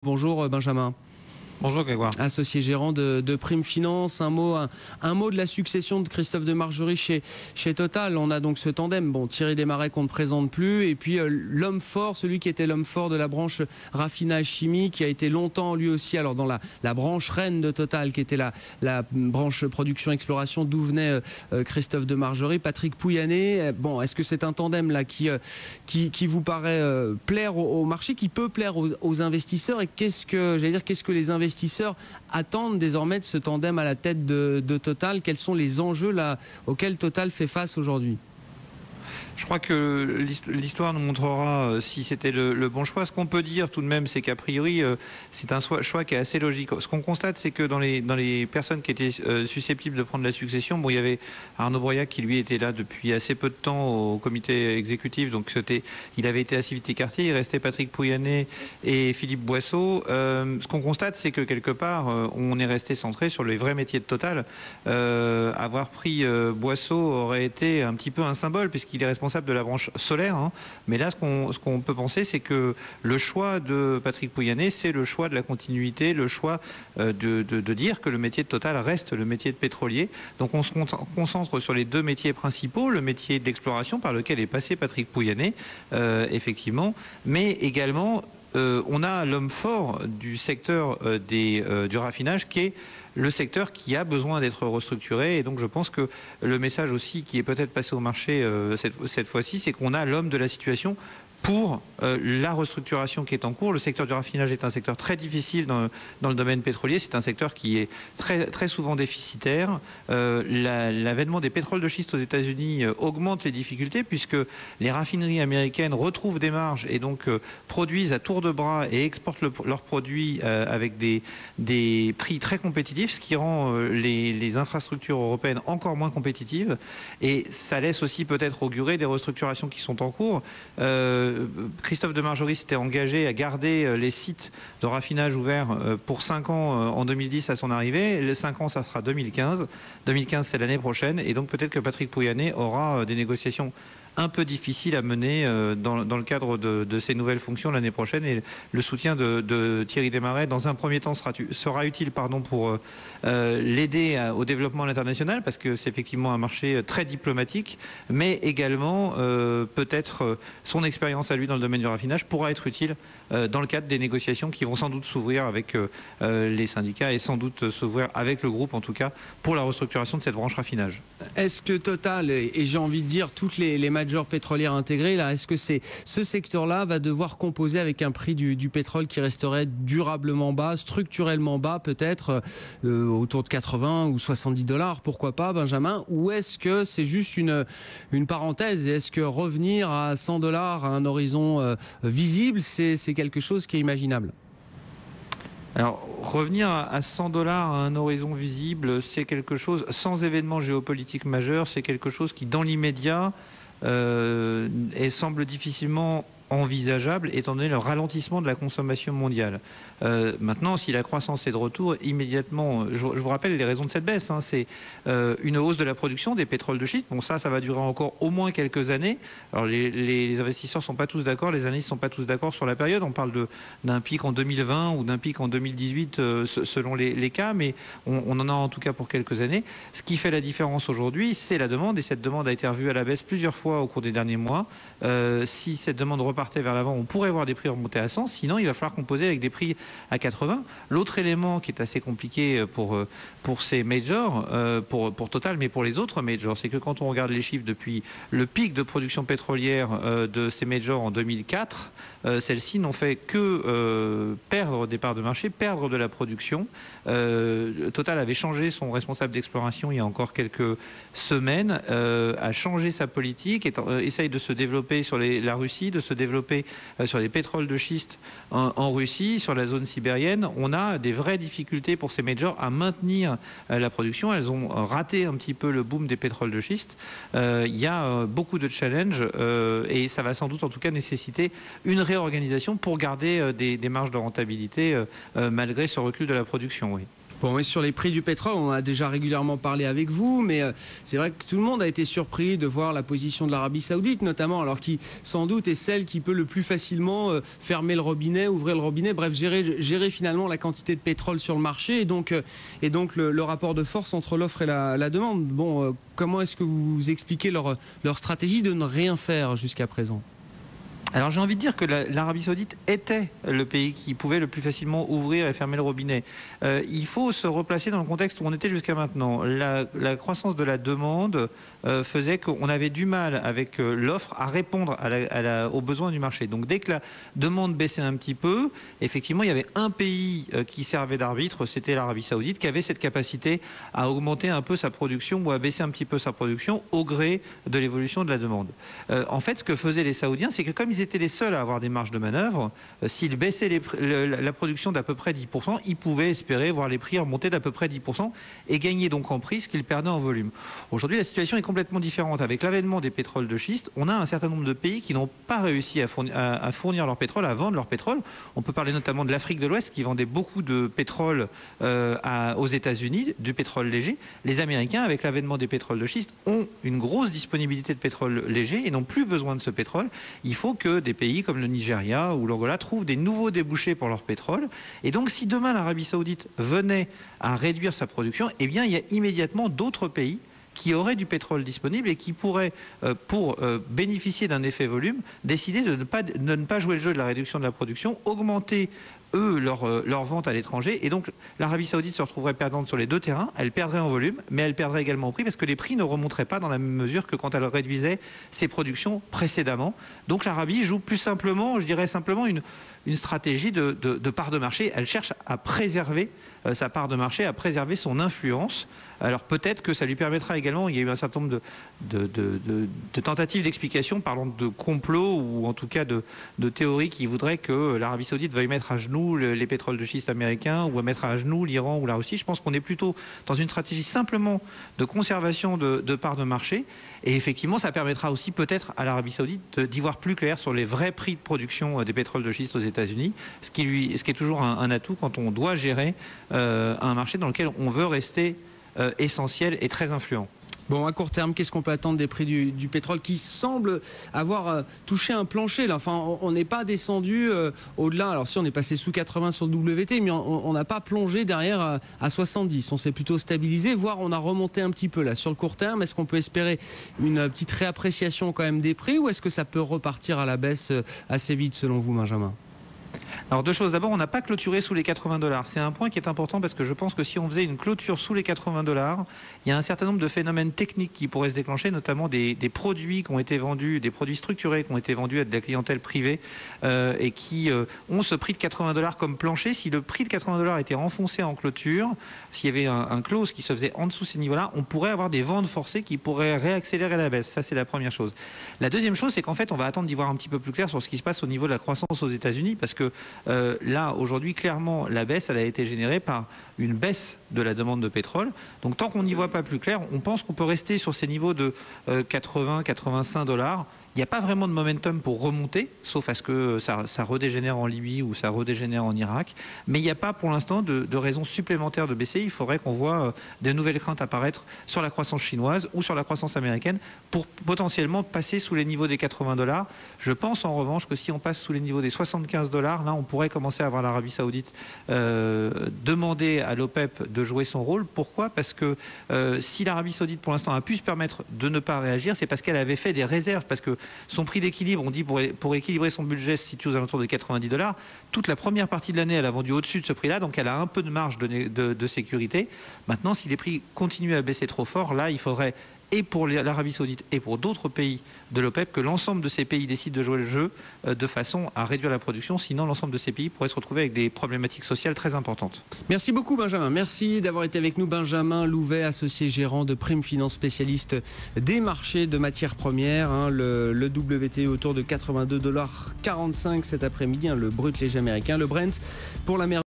Bonjour Benjamin. Bonjour Grégoire. Associé gérant de Prime Finance, un mot de la succession de Christophe Demargerie chez Total. On a donc ce tandem, bon, Thierry Desmarest qu'on ne présente plus, et puis l'homme fort, celui qui était l'homme fort de la branche raffinage chimie, qui a été longtemps lui aussi, alors dans la branche reine de Total, qui était la branche production exploration, d'où venait Christophe Demargerie, Patrick Pouyanné. Bon, est-ce que c'est un tandem là qui vous paraît plaire au marché, qui peut plaire aux investisseurs, et qu'est-ce que les investisseurs attendent désormais de ce tandem à la tête de Total? Quels sont les enjeux là auxquels Total fait face aujourd'hui? Je crois que l'histoire nous montrera si c'était le bon choix. Ce qu'on peut dire tout de même, c'est qu'a priori, c'est un choix qui est assez logique. Ce qu'on constate, c'est que dans les personnes qui étaient susceptibles de prendre la succession, bon, il y avait Arnaud Breuillac qui lui était là depuis assez peu de temps au comité exécutif, donc il avait été assez vite écarté. Il restait Patrick Pouyanné et Philippe Boissot. Ce qu'on constate, c'est que quelque part, on est resté centré sur les vrais métiers de Total. Avoir pris Boissot aurait été un petit peu un symbole, puisqu'il est responsable de la branche solaire, hein. Mais là, ce qu'on peut penser, c'est que le choix de Patrick Pouyanné, c'est le choix de la continuité, le choix de dire que le métier de Total reste le métier de pétrolier. Donc on se concentre sur les deux métiers principaux, le métier de l'exploration par lequel est passé Patrick Pouyanné, effectivement, mais également on a l'homme fort du secteur du raffinage, qui est le secteur qui a besoin d'être restructuré. Et donc je pense que le message aussi qui est peut-être passé au marché cette fois-ci, c'est qu'on a l'homme de la situation pour la restructuration qui est en cours. Le secteur du raffinage est un secteur très difficile dans le domaine pétrolier. C'est un secteur qui est très souvent déficitaire. L'avènement des pétroles de schiste aux États-Unis augmente les difficultés, puisque les raffineries américaines retrouvent des marges et donc produisent à tour de bras et exportent leurs produits avec des prix très compétitifs, ce qui rend les infrastructures européennes encore moins compétitives. Et ça laisse aussi peut-être augurer des restructurations qui sont en cours. Christophe Demargerie s'était engagé à garder les sites de raffinage ouverts pour 5 ans en 2010 à son arrivée. Les 5 ans, ça sera 2015. 2015, c'est l'année prochaine. Et donc peut-être que Patrick Pouyanné aura des négociations un peu difficiles à mener dans le cadre de ces nouvelles fonctions l'année prochaine. Et le soutien de Thierry Desmarest, dans un premier temps, sera utile pour l'aider au développement à l'international, parce que c'est effectivement un marché très diplomatique, mais également peut-être son expérience à lui dans le domaine du raffinage pourra être utile dans le cadre des négociations qui vont sans doute s'ouvrir avec les syndicats, et sans doute s'ouvrir avec le groupe, en tout cas, pour la restructuration de cette branche raffinage. Est-ce que Total, et j'ai envie de dire toutes les majors pétrolières intégrées, là, est-ce que ce secteur-là va devoir composer avec un prix du pétrole qui resterait durablement bas, structurellement bas, peut-être autour de 80 ou 70 $, pourquoi pas, Benjamin? Ou est-ce que c'est juste une parenthèse, et est-ce que revenir à 100 $ à un horizon visible, c'est quelque chose qui est imaginable? Alors, revenir à 100 $ à un horizon visible, c'est quelque chose, sans événement géopolitique majeur, c'est quelque chose qui, dans l'immédiat, semble difficilement envisageable, étant donné le ralentissement de la consommation mondiale. Maintenant, si la croissance est de retour, immédiatement, je vous rappelle les raisons de cette baisse, hein, c'est une hausse de la production des pétroles de schiste. Bon, ça va durer encore au moins quelques années. Alors les investisseurs ne sont pas tous d'accord, les analystes ne sont pas tous d'accord sur la période. On parle d'un pic en 2020 ou d'un pic en 2018 selon les cas, mais on en a en tout cas pour quelques années. Ce qui fait la différence aujourd'hui, c'est la demande, et cette demande a été revue à la baisse plusieurs fois au cours des derniers mois. Si cette demande repartait vers l'avant, on pourrait voir des prix remonter à 100, sinon il va falloir composer avec des prix à 80. L'autre élément qui est assez compliqué pour ces majors, pour Total, mais pour les autres majors, c'est que quand on regarde les chiffres depuis le pic de production pétrolière de ces majors en 2004, celles-ci n'ont fait que perdre des parts de marché, perdre de la production. Total avait changé son responsable d'exploration il y a encore quelques semaines, a changé sa politique, essaye de se développer sur la Russie, de se développer sur les pétroles de schiste en Russie, sur la zone sibérienne. On a des vraies difficultés pour ces majors à maintenir la production. Elles ont raté un petit peu le boom des pétroles de schiste. Il y a beaucoup de challenges et ça va sans doute en tout cas nécessiter une réorganisation pour garder des marges de rentabilité malgré ce recul de la production. Oui. Bon, et sur les prix du pétrole, on a déjà régulièrement parlé avec vous, mais c'est vrai que tout le monde a été surpris de voir la position de l'Arabie Saoudite, notamment, alors qui sans doute est celle qui peut le plus facilement fermer le robinet, ouvrir le robinet, bref, gérer finalement la quantité de pétrole sur le marché, et donc le rapport de force entre l'offre et la demande. Bon, comment est-ce que vous expliquez leur stratégie de ne rien faire jusqu'à présent ? Alors j'ai envie de dire que l'Arabie Saoudite était le pays qui pouvait le plus facilement ouvrir et fermer le robinet. Il faut se replacer dans le contexte où on était jusqu'à maintenant. La croissance de la demande faisait qu'on avait du mal avec l'offre à répondre aux besoins du marché. Donc dès que la demande baissait un petit peu, effectivement il y avait un pays qui servait d'arbitre, c'était l'Arabie Saoudite, qui avait cette capacité à augmenter un peu sa production ou à baisser un petit peu sa production au gré de l'évolution de la demande. En fait, ce que faisaient les Saoudiens, c'est que comme ils étaient les seuls à avoir des marges de manœuvre, s'ils baissaient la production d'à peu près 10%, ils pouvaient espérer voir les prix remonter d'à peu près 10% et gagner donc en prix ce qu'ils perdaient en volume. Aujourd'hui, la situation est complètement différente. Avec l'avènement des pétroles de schiste, on a un certain nombre de pays qui n'ont pas réussi à fournir leur pétrole, à vendre leur pétrole. On peut parler notamment de l'Afrique de l'Ouest qui vendait beaucoup de pétrole aux États-Unis, du pétrole léger. Les Américains, avec l'avènement des pétroles de schiste, ont une grosse disponibilité de pétrole léger et n'ont plus besoin de ce pétrole. Il faut que des pays comme le Nigeria ou l'Angola trouvent des nouveaux débouchés pour leur pétrole. Et donc, si demain l'Arabie Saoudite venait à réduire sa production, eh bien, il y a immédiatement d'autres pays qui auraient du pétrole disponible et qui pourraient, pour bénéficier d'un effet volume, décider de ne pas jouer le jeu de la réduction de la production, augmenter leur vente à l'étranger, et donc l'Arabie Saoudite se retrouverait perdante sur les deux terrains. Elle perdrait en volume, mais elle perdrait également au prix parce que les prix ne remonteraient pas dans la même mesure que quand elle réduisait ses productions précédemment. Donc l'Arabie joue plus simplement, je dirais simplement une stratégie de part de marché. Elle cherche à préserver sa part de marché, à préserver son influence. Alors peut-être que ça lui permettra également, il y a eu un certain nombre de tentatives d'explication parlant de complot ou en tout cas de théories qui voudraient que l'Arabie Saoudite veuille mettre à genoux les pétroles de schiste américains ou à mettre à genoux l'Iran ou la Russie. Je pense qu'on est plutôt dans une stratégie simplement de conservation de part de marché. Et effectivement, ça permettra aussi peut-être à l'Arabie Saoudite d'y voir plus clair sur les vrais prix de production des pétroles de schiste aux États-Unis, ce qui est toujours un atout quand on doit gérer un marché dans lequel on veut rester essentiel et très influent. Bon, à court terme, qu'est-ce qu'on peut attendre des prix du pétrole qui semble avoir touché un plancher là. Enfin, on n'est pas descendu au-delà. Alors si on est passé sous 80 sur le WT, mais on n'a pas plongé derrière à 70. On s'est plutôt stabilisé, voire on a remonté un petit peu là. Sur le court terme, est-ce qu'on peut espérer une petite réappréciation quand même des prix ou est-ce que ça peut repartir à la baisse assez vite selon vous, Benjamin ? Alors deux choses. D'abord, on n'a pas clôturé sous les 80 $. C'est un point qui est important parce que je pense que si on faisait une clôture sous les 80 $, il y a un certain nombre de phénomènes techniques qui pourraient se déclencher, notamment des produits qui ont été vendus, des produits structurés qui ont été vendus à de la clientèle privée et qui ont ce prix de 80 $ comme plancher. Si le prix de 80 $ était renfoncé en clôture, s'il y avait un close qui se faisait en dessous de ces niveaux-là, on pourrait avoir des ventes forcées qui pourraient réaccélérer la baisse. Ça, c'est la première chose. La deuxième chose, c'est qu'en fait, on va attendre d'y voir un petit peu plus clair sur ce qui se passe au niveau de la croissance aux États-Unis parce que là, aujourd'hui, clairement, la baisse, elle a été générée par une baisse de la demande de pétrole. Donc, tant qu'on n'y voit pas plus clair, on pense qu'on peut rester sur ces niveaux de 80-85 $. Il n'y a pas vraiment de momentum pour remonter, sauf à ce que ça redégénère en Libye ou ça redégénère en Irak. Mais il n'y a pas pour l'instant de raison supplémentaire de baisser. Il faudrait qu'on voit de nouvelles craintes apparaître sur la croissance chinoise ou sur la croissance américaine pour potentiellement passer sous les niveaux des 80 $. Je pense en revanche que si on passe sous les niveaux des 75 $, là on pourrait commencer à voir l'Arabie Saoudite demander à l'OPEP de jouer son rôle. Pourquoi ? Parce que si l'Arabie Saoudite pour l'instant a pu se permettre de ne pas réagir, c'est parce qu'elle avait fait des réserves, parce que son prix d'équilibre, on dit pour équilibrer son budget, se situe aux alentours de 90 $. Toute la première partie de l'année, elle a vendu au-dessus de ce prix-là, donc elle a un peu de marge de sécurité. Maintenant, si les prix continuent à baisser trop fort, là, il faudrait, et pour l'Arabie Saoudite et pour d'autres pays de l'OPEP, que l'ensemble de ces pays décident de jouer le jeu de façon à réduire la production. Sinon, l'ensemble de ces pays pourraient se retrouver avec des problématiques sociales très importantes. Merci beaucoup, Benjamin. Merci d'avoir été avec nous. Benjamin Louvet, associé gérant de Prime Finance, spécialiste des marchés de matières premières. Le WTI autour de 82,45 $ cet après-midi, le brut léger américain. Le Brent pour la mer